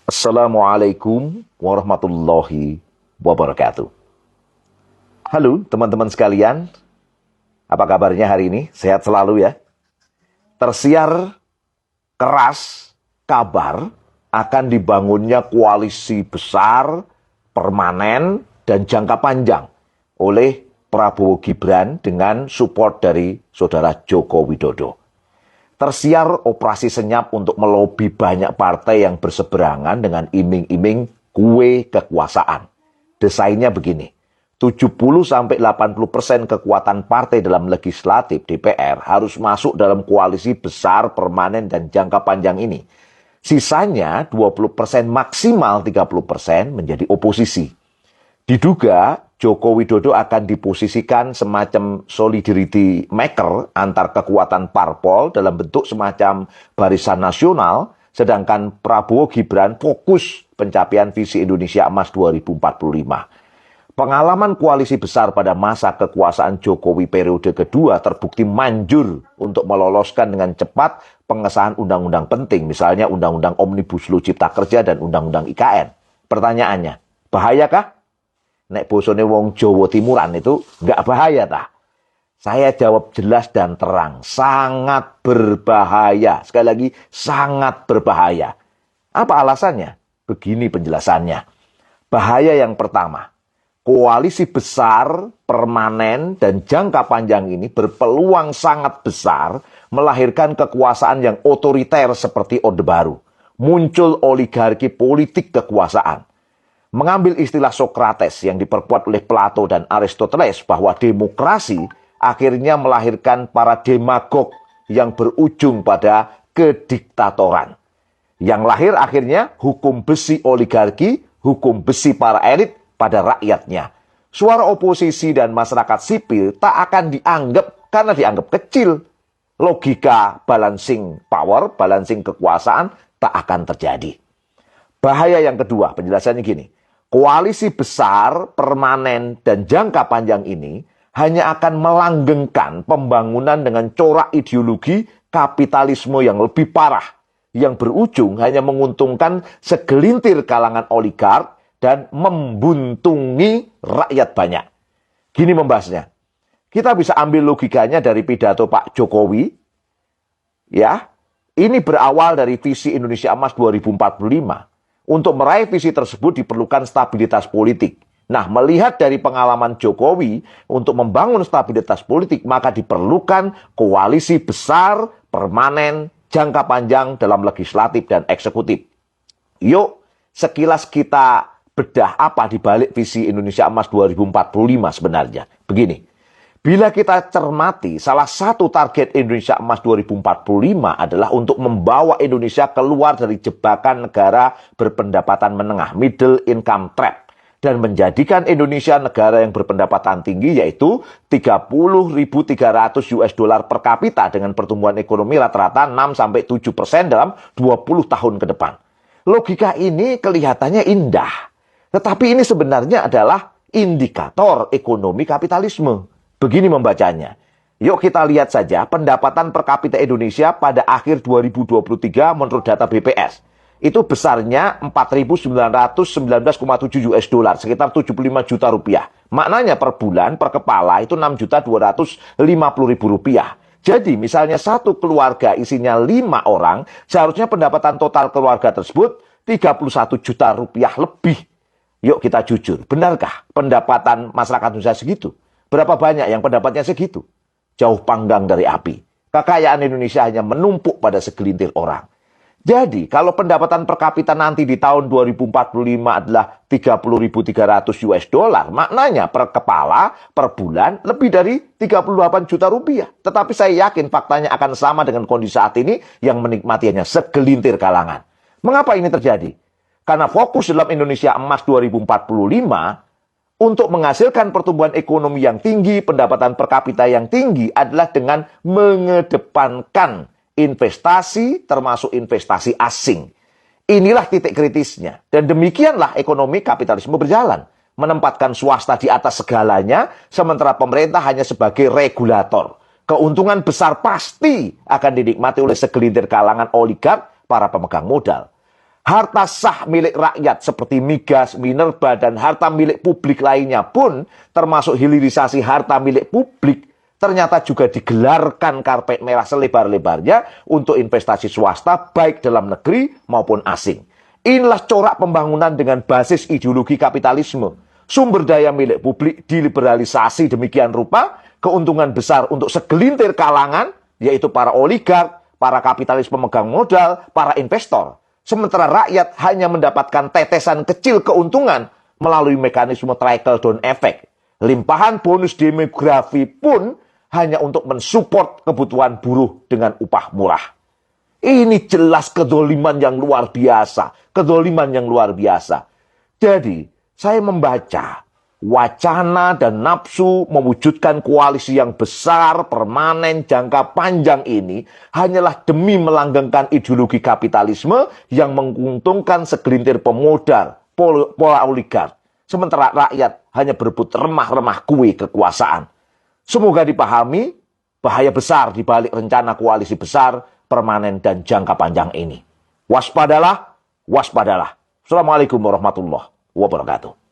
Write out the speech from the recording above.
Assalamualaikum warahmatullahi wabarakatuh. Halo teman-teman sekalian, apa kabarnya hari ini? Sehat selalu ya? Tersiar keras kabar akan dibangunnya koalisi besar, permanen, dan jangka panjang oleh Prabowo Gibran dengan support dari saudara Joko Widodo. Tersiar operasi senyap untuk melobi banyak partai yang berseberangan dengan iming-iming kue kekuasaan. Desainnya begini, 70-80% kekuatan partai dalam legislatif DPR harus masuk dalam koalisi besar, permanen, dan jangka panjang ini. Sisanya 20% maksimal 30% menjadi oposisi. Diduga Joko Widodo akan diposisikan semacam solidarity maker antar kekuatan parpol dalam bentuk semacam barisan nasional, sedangkan Prabowo Gibran fokus pencapaian visi Indonesia Emas 2045. Pengalaman koalisi besar pada masa kekuasaan Jokowi periode kedua terbukti manjur untuk meloloskan dengan cepat pengesahan undang-undang penting, misalnya Undang-Undang Omnibus Law Cipta Kerja dan Undang-Undang IKN. Pertanyaannya, bahayakah? Nek bosone wong Jawa Timuran itu nggak bahaya tah? Saya jawab jelas dan terang, sangat berbahaya. Sekali lagi, sangat berbahaya. Apa alasannya? Begini penjelasannya. Bahaya yang pertama, koalisi besar, permanen, dan jangka panjang ini berpeluang sangat besar melahirkan kekuasaan yang otoriter seperti Orde Baru. Muncul oligarki politik kekuasaan. Mengambil istilah Sokrates yang diperkuat oleh Plato dan Aristoteles bahwa demokrasi akhirnya melahirkan para demagog yang berujung pada kediktatoran. Yang lahir akhirnya hukum besi oligarki, hukum besi para elit pada rakyatnya. Suara oposisi dan masyarakat sipil tak akan dianggap karena dianggap kecil. Logika balancing power, balancing kekuasaan tak akan terjadi. Bahaya yang kedua, penjelasannya gini. Koalisi besar, permanen, dan jangka panjang ini hanya akan melanggengkan pembangunan dengan corak ideologi kapitalisme yang lebih parah, yang berujung hanya menguntungkan segelintir kalangan oligark dan membuntungi rakyat banyak. Gini membahasnya. Kita bisa ambil logikanya dari pidato Pak Jokowi. Ya, ini berawal dari visi Indonesia Emas 2045. Untuk meraih visi tersebut diperlukan stabilitas politik. Nah, melihat dari pengalaman Jokowi untuk membangun stabilitas politik, maka diperlukan koalisi besar, permanen, jangka panjang dalam legislatif dan eksekutif. Yuk, sekilas kita bedah apa di balik visi Indonesia Emas 2045 sebenarnya. Begini. Bila kita cermati, salah satu target Indonesia Emas 2045 adalah untuk membawa Indonesia keluar dari jebakan negara berpendapatan menengah, middle income trap, dan menjadikan Indonesia negara yang berpendapatan tinggi, yaitu 30.300 US dollar per kapita dengan pertumbuhan ekonomi rata-rata 6-7% dalam 20 tahun ke depan. Logika ini kelihatannya indah, tetapi ini sebenarnya adalah indikator ekonomi kapitalisme. Begini membacanya. Yuk kita lihat saja pendapatan per kapita Indonesia pada akhir 2023 menurut data BPS. Itu besarnya 4.919,7 US dollar, sekitar 75 juta rupiah. Maknanya per bulan, per kepala itu 6.250.000 rupiah. Jadi misalnya satu keluarga isinya 5 orang, seharusnya pendapatan total keluarga tersebut 31 juta rupiah lebih. Yuk kita jujur, benarkah pendapatan masyarakat Indonesia segitu? Berapa banyak yang pendapatnya segitu? Jauh panggang dari api. Kekayaan Indonesia hanya menumpuk pada segelintir orang. Jadi, kalau pendapatan per kapita nanti di tahun 2045 adalah 30.300 US dollar, maknanya per kepala, per bulan, lebih dari 38 juta rupiah. Tetapi saya yakin faktanya akan sama dengan kondisi saat ini yang menikmati hanya segelintir kalangan. Mengapa ini terjadi? Karena fokus dalam Indonesia Emas 2045 untuk menghasilkan pertumbuhan ekonomi yang tinggi, pendapatan per kapita yang tinggi adalah dengan mengedepankan investasi termasuk investasi asing. Inilah titik kritisnya. Dan demikianlah ekonomi kapitalisme berjalan. Menempatkan swasta di atas segalanya, sementara pemerintah hanya sebagai regulator. Keuntungan besar pasti akan dinikmati oleh segelintir kalangan oligark, para pemegang modal. Harta sah milik rakyat seperti migas, minerba, dan harta milik publik lainnya pun termasuk hilirisasi harta milik publik ternyata juga digelarkan karpet merah selebar-lebarnya untuk investasi swasta baik dalam negeri maupun asing. Inilah corak pembangunan dengan basis ideologi kapitalisme. Sumber daya milik publik diliberalisasi demikian rupa, keuntungan besar untuk segelintir kalangan, yaitu para oligark, para kapitalis pemegang modal, para investor. Sementara rakyat hanya mendapatkan tetesan kecil keuntungan melalui mekanisme trickle-down effect. Limpahan bonus demografi pun hanya untuk mensupport kebutuhan buruh dengan upah murah. Ini jelas kedoliman yang luar biasa. Kedoliman yang luar biasa. Jadi, saya membaca wacana dan nafsu mewujudkan koalisi yang besar, permanen, jangka panjang ini hanyalah demi melanggengkan ideologi kapitalisme yang menguntungkan segelintir pemodal, pola oligark. Sementara rakyat hanya berebut remah-remah kue kekuasaan. Semoga dipahami bahaya besar di balik rencana koalisi besar, permanen, dan jangka panjang ini. Waspadalah, waspadalah. Assalamualaikum warahmatullahi wabarakatuh.